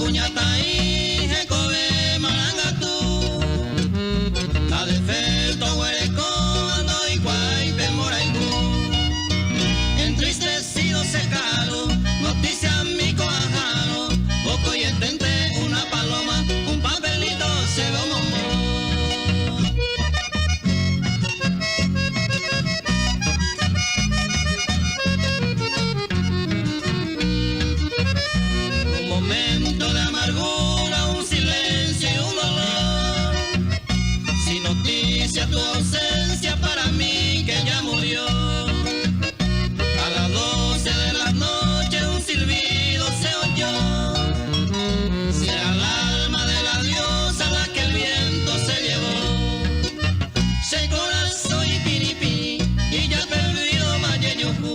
cuñata y jecobe marangatu. La defecto huereco ando y cuaipe moraiku. Entristecido se caro, noticia mi coajano. Poco y entente una paloma, un papelito se ve un momento de amargura, un silencio y un dolor. Sin noticia tu ausencia para mí que ya murió. A las 12 de la noche un silbido se oyó. Será el alma de la diosa la que el viento se llevó. Se corazón y piripiri y ya perdido Mayeyuku.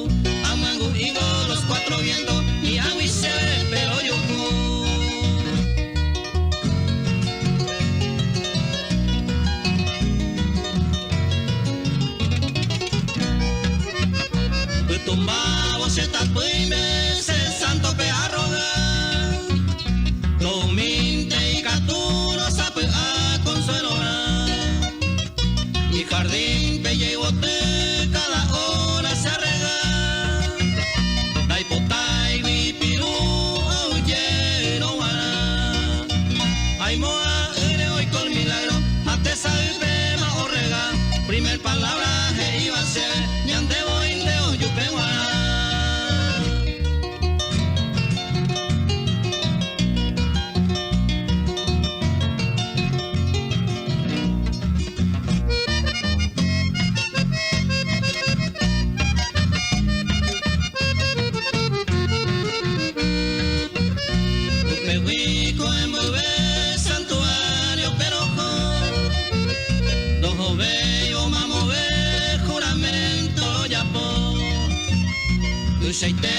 Amangu y los cuatro vientos y a mi se ve pero yo. Tumbado se tapó y me se santo pe arroga. Lo minte y caturo sape a consuelo. Mi jardín pe llevote cada hora se arrega. Dai potai vi piru oye no guana. Ay moa ere hoy con milagro. Ate salve ma orrega. Primer palabra que iba a ser ñande voy indeo yupe guana. Aceite